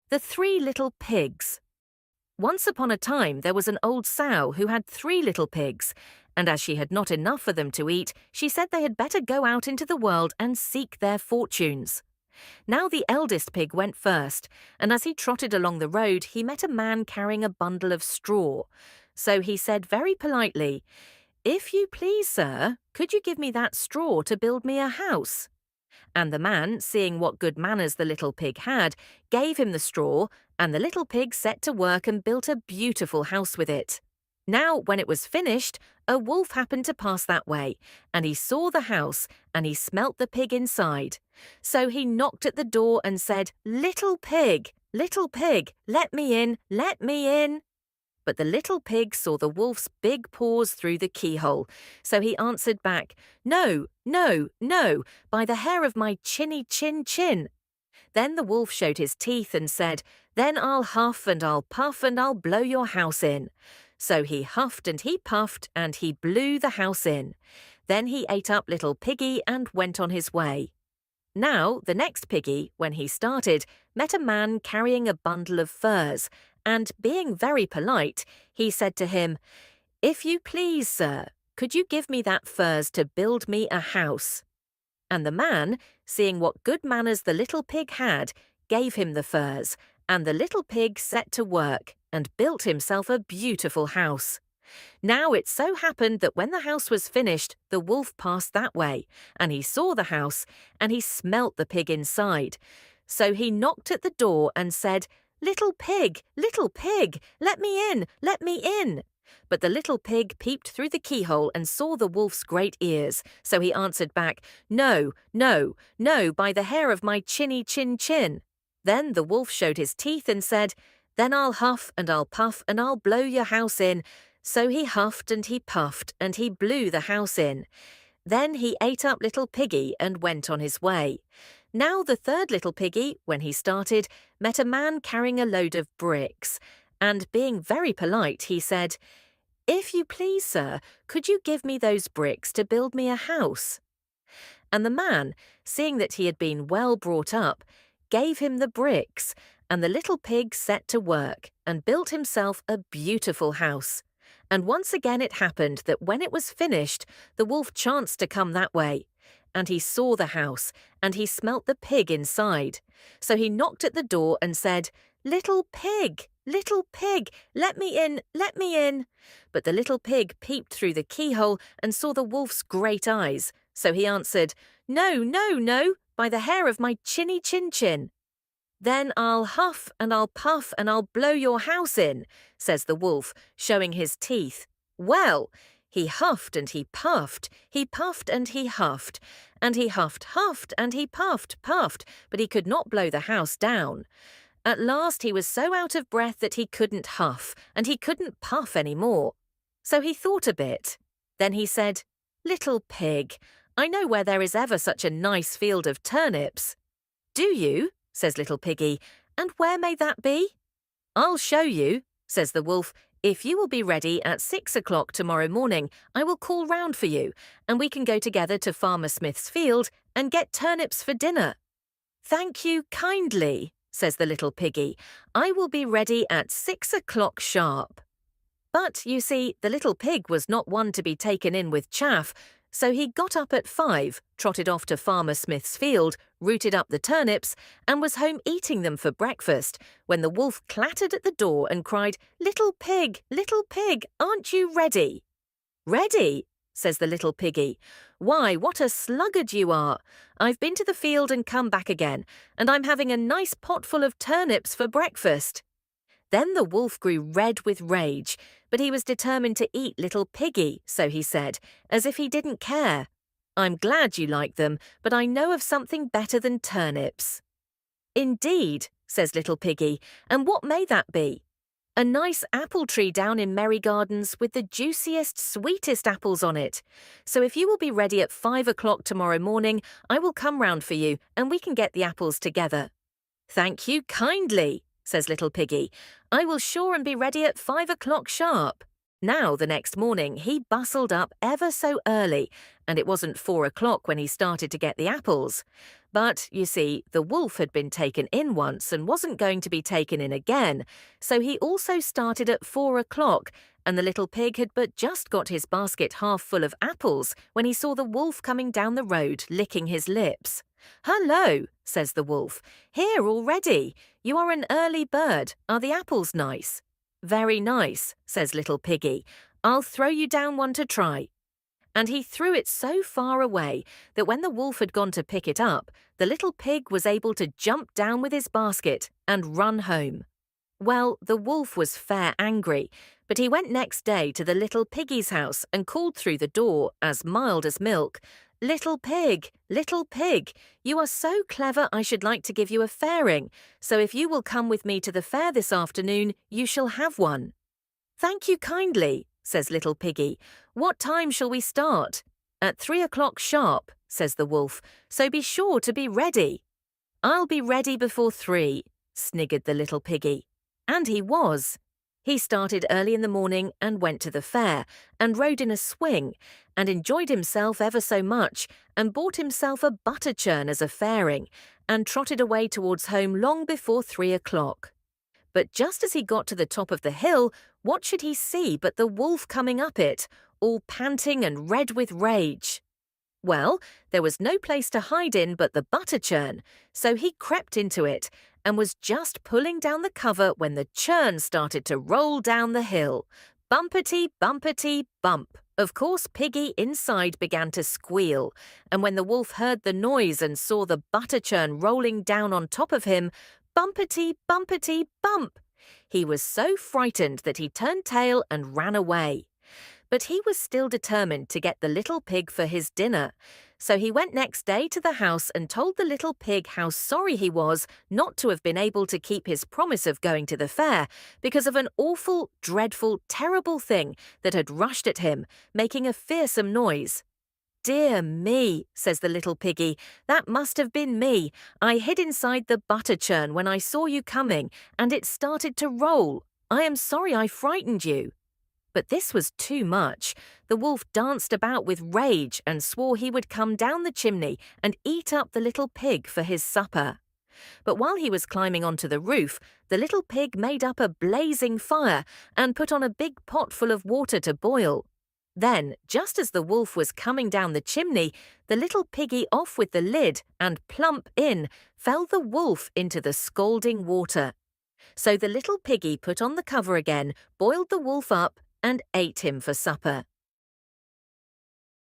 The Three Little Pigs. Once upon a time there was an old sow who had 3 little pigs, and as she had not enough for them to eat, she said they had better go out into the world and seek their fortunes. Now the eldest pig went first, and as he trotted along the road he met a man carrying a bundle of straw. So he said very politely, "If you please, sir, could you give me that straw to build me a house?" And the man, seeing what good manners the little pig had, gave him the straw, and the little pig set to work and built a beautiful house with it. Now, when it was finished, a wolf happened to pass that way, and he saw the house, and he smelt the pig inside. So he knocked at the door and said, little pig, let me in, let me in." But the little pig saw the wolf's big paws through the keyhole, so he answered back, "No, no, no, by the hair of my chinny chin chin." Then the wolf showed his teeth and said, "Then I'll huff and I'll puff and I'll blow your house in." So he huffed and he puffed and he blew the house in. Then he ate up little piggy and went on his way. Now, the next piggy, when he started, met a man carrying a bundle of furs, and being very polite, he said to him, "If you please, sir, could you give me that furs to build me a house?" And the man, seeing what good manners the little pig had, gave him the furs, and the little pig set to work and built himself a beautiful house. Now it so happened that when the house was finished, the wolf passed that way, and he saw the house, and he smelt the pig inside. So he knocked at the door and said, little pig, let me in, let me in." But the little pig peeped through the keyhole and saw the wolf's great ears, so he answered back, "No, no, no, by the hair of my chinny chin chin." Then the wolf showed his teeth and said, "Then I'll huff and I'll puff and I'll blow your house in." So he huffed and he puffed and he blew the house in. Then he ate up little piggy and went on his way. Now the third little piggy, when he started, met a man carrying a load of bricks, and being very polite, he said, "If you please, sir, could you give me those bricks to build me a house?" And the man, seeing that he had been well brought up, gave him the bricks, and the little pig set to work and built himself a beautiful house. And once again it happened that when it was finished, the wolf chanced to come that way. And he saw the house, and he smelt the pig inside. So he knocked at the door and said, little pig, let me in, let me in." But the little pig peeped through the keyhole and saw the wolf's great eyes. So he answered, "No, no, no, by the hair of my chinny chin chin." "Then I'll huff and I'll puff and I'll blow your house in," says the wolf, showing his teeth. Well, he huffed and he puffed and he huffed, and he huffed and he puffed, but he could not blow the house down. At last he was so out of breath that he couldn't huff and he couldn't puff any more. So he thought a bit. Then he said, "Little pig, I know where there is ever such a nice field of turnips." "Do you?" says little piggy, "and where may that be?" "I'll show you," says the wolf. "If you will be ready at 6 o'clock tomorrow morning, I will call round for you, and we can go together to Farmer Smith's field and get turnips for dinner." "Thank you kindly," says the little piggy. "I will be ready at 6 o'clock sharp." But, you see, the little pig was not one to be taken in with chaff, so he got up at 5, trotted off to Farmer Smith's field, rooted up the turnips, and was home eating them for breakfast, when the wolf clattered at the door and cried, little pig, aren't you ready?" "Ready?" says the little piggy. "Why, what a sluggard you are! I've been to the field and come back again, and I'm having a nice pot full of turnips for breakfast." Then the wolf grew red with rage, but he was determined to eat little piggy, so he said, as if he didn't care, "I'm glad you like them, but I know of something better than turnips." "Indeed," says little piggy, "and what may that be?" "A nice apple tree down in Merry Gardens with the juiciest, sweetest apples on it. So if you will be ready at 5 o'clock tomorrow morning, I will come round for you, and we can get the apples together." "Thank you kindly," says little piggy. "I will sure and be ready at 5 o'clock sharp." Now, the next morning, he bustled up ever so early, and it wasn't 4 o'clock when he started to get the apples. But, you see, the wolf had been taken in once and wasn't going to be taken in again, so he also started at 4 o'clock, and the little pig had but just got his basket half full of apples when he saw the wolf coming down the road, licking his lips. "Hello," says the wolf. "Here already. You are an early bird. Are the apples nice?" "Very nice," says little piggy. "I'll throw you down one to try." And he threw it so far away that when the wolf had gone to pick it up, the little pig was able to jump down with his basket and run home. Well, the wolf was fair angry, but he went next day to the little piggy's house and called through the door, as mild as milk, little pig, you are so clever I should like to give you a fairing, so if you will come with me to the fair this afternoon, you shall have one." "Thank you kindly," says little piggy. "What time shall we start?" "At 3 o'clock sharp," says the wolf, "so be sure to be ready." "I'll be ready before 3, sniggered the little piggy. And he was. He started early in the morning and went to the fair, and rode in a swing, and enjoyed himself ever so much, and bought himself a butter churn as a fairing, and trotted away towards home long before 3 o'clock. But just as he got to the top of the hill, what should he see but the wolf coming up it, all panting and red with rage? Well, there was no place to hide in but the butter churn, so he crept into it, and was just pulling down the cover when the churn started to roll down the hill. Bumpety, bumpety, bump. Of course, Piggy inside began to squeal, and when the wolf heard the noise and saw the butter churn rolling down on top of him, bumpety, bumpety, bump. He was so frightened that he turned tail and ran away. But he was still determined to get the little pig for his dinner, so he went next day to the house and told the little pig how sorry he was not to have been able to keep his promise of going to the fair because of an awful, dreadful, terrible thing that had rushed at him, making a fearsome noise. "Dear me," says the little piggy, "that must have been me. I hid inside the butter churn when I saw you coming, and it started to roll. I am sorry I frightened you." But this was too much. The wolf danced about with rage and swore he would come down the chimney and eat up the little pig for his supper. But while he was climbing onto the roof, the little pig made up a blazing fire and put on a big pot full of water to boil. Then, just as the wolf was coming down the chimney, the little piggy off with the lid, and plump in fell the wolf into the scalding water. So the little piggy put on the cover again, boiled the wolf up, and ate him for supper.